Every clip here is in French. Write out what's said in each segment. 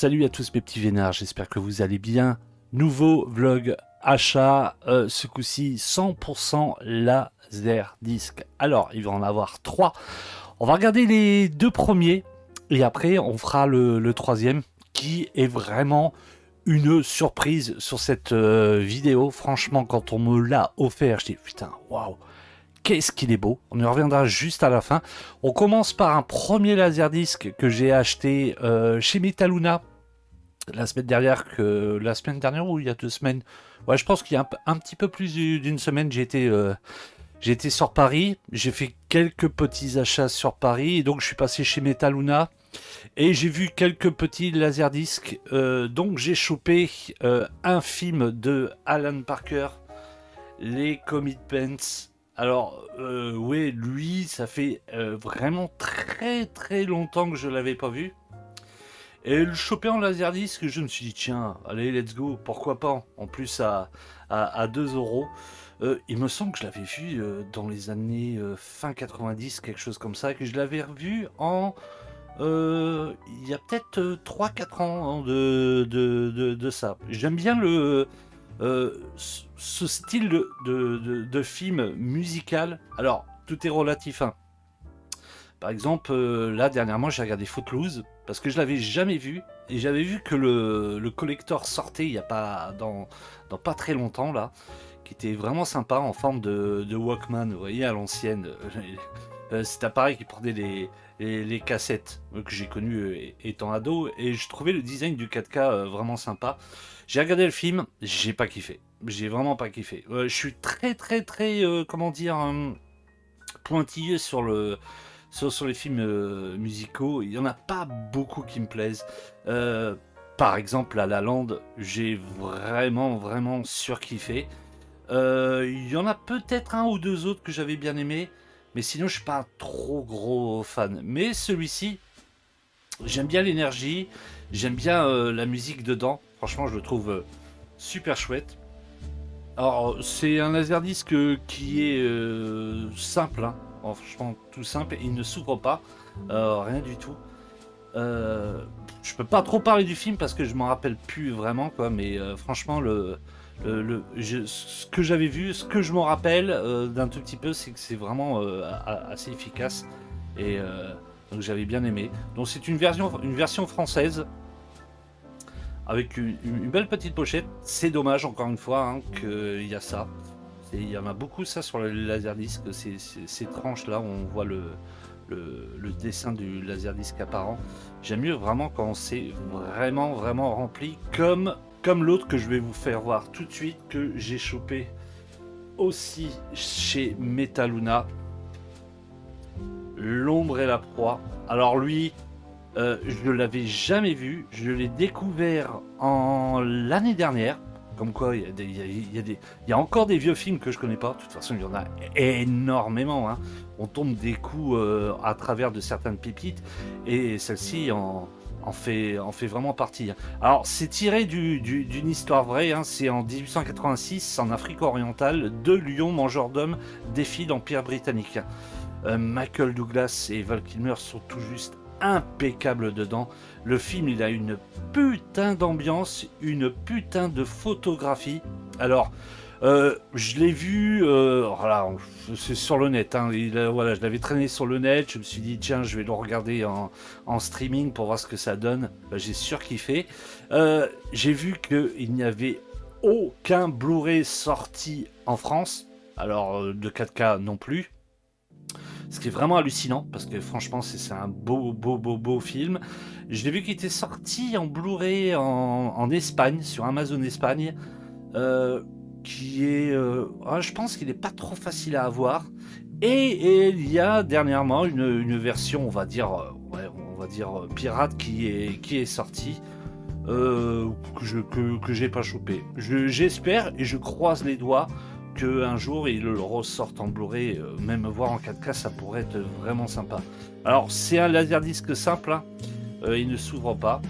Salut à tous mes petits vénards, j'espère que vous allez bien. Nouveau vlog achat, ce coup-ci 100% laser disc. Alors, il va en avoir 3. On va regarder les 2 premiers et après on fera le troisième qui est vraiment une surprise sur cette vidéo. Franchement, quand on me l'a offert, je dis putain, waouh, qu'est-ce qu'il est beau. On y reviendra juste à la fin. On commence par un premier laserdisc que j'ai acheté chez Metaluna la semaine dernière, ou il y a 2 semaines. Ouais, je pense qu'il y a un petit peu plus d'une semaine. J'ai été sur Paris. J'ai fait quelques petits achats sur Paris. Et donc je suis passé chez Metaluna. Et j'ai vu quelques petits laserdiscs. Donc j'ai chopé un film de Alan Parker, Les Commitments. Alors, ouais, lui, ça fait vraiment très très longtemps que je l'avais pas vu. Et le choper en laserdisc, je me suis dit, tiens, allez, let's go, pourquoi pas. En plus, à 2 euros. Il me semble que je l'avais vu dans les années fin 90, quelque chose comme ça, que je l'avais revu il y a peut-être 3-4 ans hein, de ça. J'aime bien ce style de film musical. Alors, tout est relatif, hein. Par exemple, là dernièrement j'ai regardé Footloose parce que je l'avais jamais vu et j'avais vu que le collector sortait il y a pas dans pas très longtemps là, qui était vraiment sympa en forme de Walkman, vous voyez à l'ancienne. Cet appareil qui prenait les cassettes que j'ai connu étant ado et je trouvais le design du 4K vraiment sympa. J'ai regardé le film, j'ai pas kiffé, j'ai vraiment pas kiffé. Je suis très très très comment dire pointilleux sur les films musicaux, il n'y en a pas beaucoup qui me plaisent. Par exemple, La La Land, j'ai vraiment surkiffé. Il y en a peut-être un ou deux autres que j'avais bien aimé, mais sinon je suis pas un trop gros fan. Mais celui-ci, j'aime bien l'énergie, j'aime bien la musique dedans. Franchement, je le trouve super chouette. Alors, c'est un laserdisc qui est simple, hein. Alors, franchement, tout simple. Il ne s'ouvre pas, rien du tout. Je peux pas trop parler du film parce que je m'en rappelle plus vraiment, quoi. Mais franchement, ce que j'avais vu, ce que je m'en rappelle d'un tout petit peu, c'est que c'est vraiment assez efficace. Et donc, j'avais bien aimé. Donc, c'est une version française avec une belle petite pochette. C'est dommage encore une fois hein, qu'il y a ça. Il y en a beaucoup ça sur le laserdisc, ces tranches là où on voit le dessin du laserdisc apparent. J'aime mieux vraiment quand c'est vraiment rempli comme l'autre que je vais vous faire voir tout de suite que j'ai chopé aussi chez Metaluna. L'ombre et la proie. Alors lui, je ne l'avais jamais vu, je l'ai découvert l'année dernière. Comme quoi, il y a encore des vieux films que je connais pas. De toute façon, il y en a énormément. Hein. On tombe des coups à travers de certaines pépites, et celle-ci en fait vraiment partie. Hein. Alors, c'est tiré d'une histoire vraie. Hein. C'est en 1886, en Afrique orientale, 2 lions mangeurs d'hommes défient l'Empire britannique. Michael Douglas et Val Kilmer sont tout juste impeccable dedans. Le film, il a une putain d'ambiance, une putain de photographie. Alors, je l'ai vu, voilà, c'est sur le net. Hein, voilà, je l'avais traîné sur le net. Je me suis dit, tiens, je vais le regarder en streaming pour voir ce que ça donne. J'ai surkiffé. J'ai vu qu'il n'y avait aucun Blu-ray sorti en France. Alors, de 4K non plus. Ce qui est vraiment hallucinant, parce que franchement, c'est un beau film. Je l'ai vu qu'il était sorti en Blu-ray en Espagne, sur Amazon Espagne, qui est... je pense qu'il n'est pas trop facile à avoir. Et il y a dernièrement une version, on va dire pirate qui est sortie, que j'ai pas chopé. J'espère et je croise les doigts qu'un jour ils le ressortent en Blu-ray, même voir en 4K, ça pourrait être vraiment sympa. Alors c'est un laserdisc simple, hein. Il ne s'ouvre pas.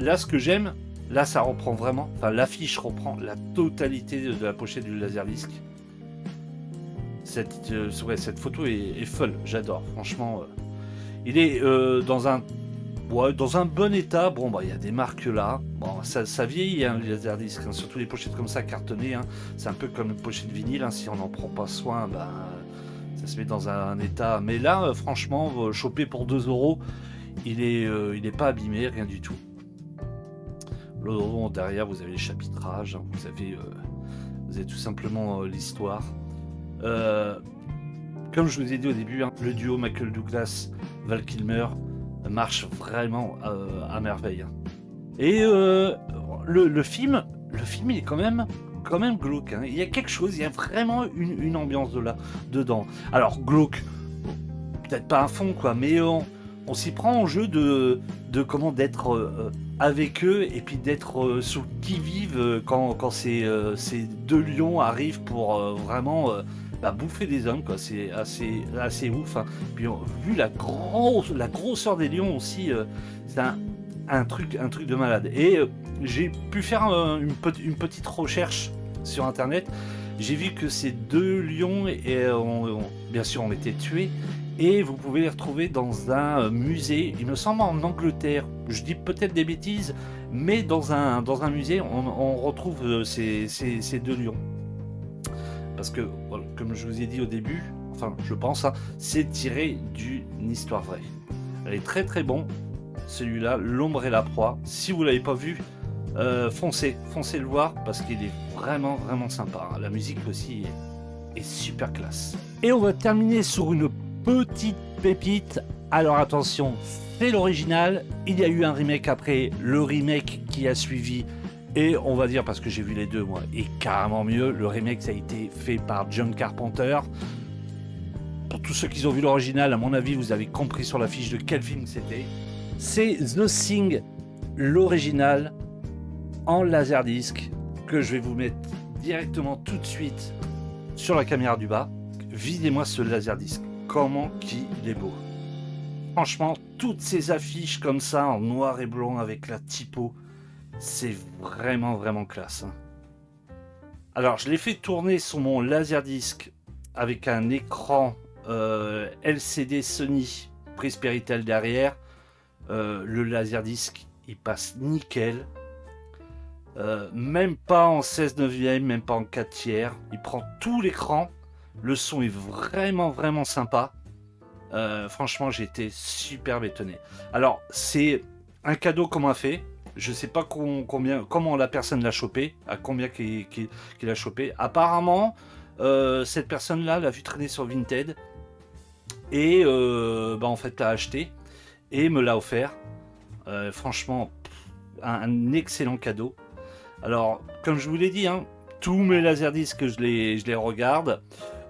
Là ce que j'aime, là ça reprend vraiment, enfin l'affiche reprend la totalité de la pochette du laserdisc. Cette photo est folle, j'adore, franchement. Il est dans un Ouais, dans un bon état. Bon, bah, il y a des marques là. Bon, ça vieillit, hein, les laserdiscs, hein, surtout les pochettes comme ça cartonnées. Hein. C'est un peu comme une pochette vinyle. Hein. Si on n'en prend pas soin, ben, ça se met dans un état. Mais là, franchement, choper pour 2 euros, il est pas abîmé, rien du tout. Bon, derrière, vous avez les chapitrages. Hein. Vous avez tout simplement l'histoire. Euh, Comme je vous ai dit au début, hein, le duo Michael Douglas-Val Kilmer marche vraiment à merveille. Hein. Et le film, il est quand même glauque. Hein. Il y a quelque chose, il y a vraiment une ambiance dedans. Alors glauque, peut-être pas à fond quoi, mais on s'y prend en jeu de comment d'être avec eux et puis d'être sous le qui-vive quand ces deux lions arrivent pour vraiment bah, bouffer des hommes quoi. C'est assez ouf. Hein. Puis vu la grosseur des lions aussi, c'est un truc de malade. Et j'ai pu faire une petite recherche sur internet. J'ai vu que ces deux lions bien sûr ont été tués et vous pouvez les retrouver dans un musée, il me semble en Angleterre. Je dis peut-être des bêtises, mais dans un musée, on retrouve ces deux lions. Parce que, voilà, comme je vous ai dit au début, enfin je pense, hein, c'est tiré d'une histoire vraie. Elle est très très bon, celui-là, L'ombre et la proie. Si vous l'avez pas vu, foncez le voir parce qu'il est vraiment sympa. Hein. La musique aussi est super classe. Et on va terminer sur une petite pépite. Alors attention, c'est l'original. Il y a eu un remake après, le remake qui a suivi. Et on va dire, parce que j'ai vu les deux moi, est carrément mieux. Le remake ça a été fait par John Carpenter. Pour tous ceux qui ont vu l'original, à mon avis, vous avez compris sur la fiche de quel film c'était. C'est The Thing, l'original, en laserdisc, que je vais vous mettre directement tout de suite sur la caméra du bas. Videz-moi ce laserdisc. Comment il est beau. Franchement, toutes ces affiches comme ça, en noir et blanc, avec la typo, c'est vraiment classe. Hein. Alors, je l'ai fait tourner sur mon laserdisc avec un écran LCD Sony prise Péritel derrière. Le laserdisc, il passe nickel. Même pas en 16 neuvième, même pas en 4 tiers. Il prend tout l'écran. Le son est vraiment sympa. Franchement, j'ai été super étonné. Alors, c'est un cadeau qu'on m'a fait. Je sais pas comment la personne l'a chopé, à combien qu'il a chopé. Apparemment, cette personne-là l'a vu traîner sur Vinted et en fait l'a acheté et me l'a offert. Franchement, un excellent cadeau. Alors, comme je vous l'ai dit, hein, tous mes laserdiscs, je les regarde.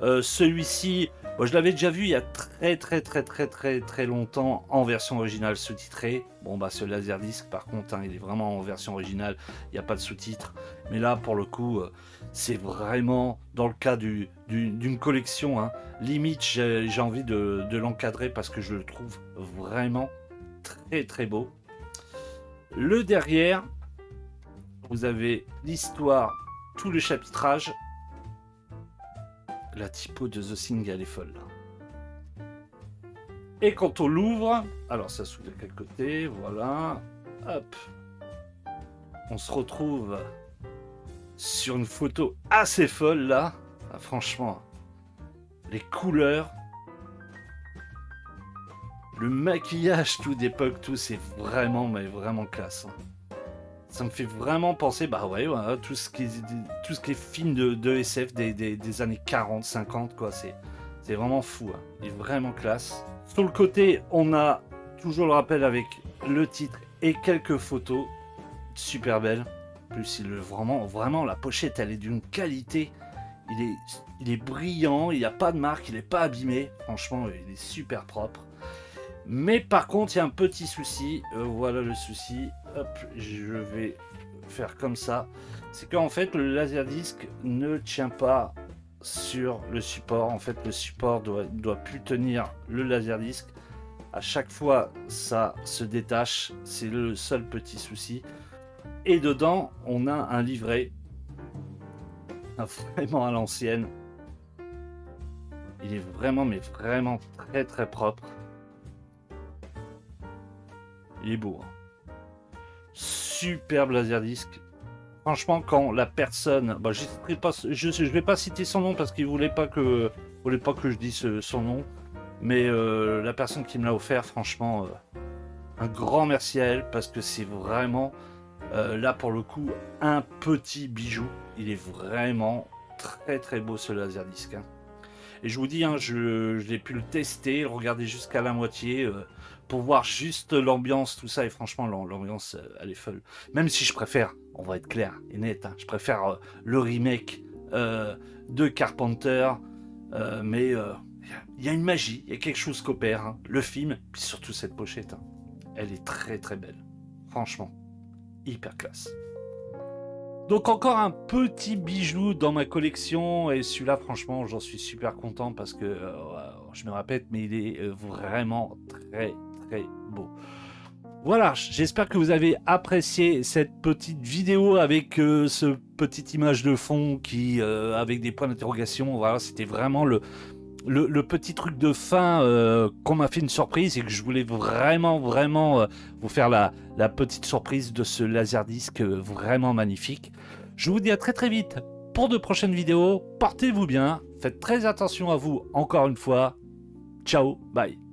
Celui-ci, je l'avais déjà vu il y a très longtemps en version originale sous-titrée. Bon, bah, ce laserdisc, par contre, hein, il est vraiment en version originale, il n'y a pas de sous-titres. Mais là, pour le coup, c'est vraiment dans le cas d'une collection. Hein. Limite, j'ai envie de l'encadrer parce que je le trouve vraiment très beau. Le derrière, vous avez l'histoire, tout le chapitrage. La typo de The Thing, elle est folle. Et quand on l'ouvre, alors ça s'ouvre de quel côté, voilà, hop. On se retrouve sur une photo assez folle là. Ah, franchement, les couleurs, le maquillage tout d'époque, tout, c'est vraiment classe. Ça me fait vraiment penser, bah ouais, tout ce qui est film de SF des années 40, 50, quoi. C'est vraiment fou, hein. Il est vraiment classe. Sur le côté, on a toujours le rappel avec le titre et quelques photos super belles. En plus, vraiment, la pochette, elle est d'une qualité. Il est brillant, il n'y a pas de marque, il n'est pas abîmé. Franchement, il est super propre. Mais par contre, il y a un petit souci. Voilà le souci. Hop, je vais faire comme ça. C'est qu'en fait, le laserdisc ne tient pas sur le support. En fait, le support doit plus tenir le laserdisc. À chaque fois, ça se détache. C'est le seul petit souci. Et dedans, on a un livret. Vraiment à l'ancienne. Il est vraiment très propre. Il est beau. Hein. Superbe laserdisc. Franchement, quand la personne, bah, je vais pas citer son nom parce qu'il voulait pas que je dise son nom, mais la personne qui me l'a offert, franchement, un grand merci à elle parce que c'est vraiment là pour le coup un petit bijou. Il est vraiment très très beau ce laserdisc. Hein. Et je vous dis, hein, j'ai pu le tester, le regarder jusqu'à la moitié pour voir juste l'ambiance, tout ça. Et franchement, l'ambiance, elle est folle. Même si je préfère, on va être clair et net, hein, je préfère le remake de Carpenter. Mais il y a une magie, il y a quelque chose qu'opère. Hein. Le film, puis surtout cette pochette. Hein. Elle est très très belle. Franchement, hyper classe. Donc encore un petit bijou dans ma collection et celui-là franchement j'en suis super content parce que je me répète mais il est vraiment très très beau. Voilà, j'espère que vous avez apprécié cette petite vidéo avec ce petite image de fond qui avec des points d'interrogation. Voilà, c'était vraiment le petit truc de fin qu'on m'a fait une surprise et que je voulais vraiment vous faire la petite surprise de ce laserdisc vraiment magnifique. Je vous dis à très très vite pour de prochaines vidéos. Portez-vous bien, faites très attention à vous encore une fois. Ciao, bye.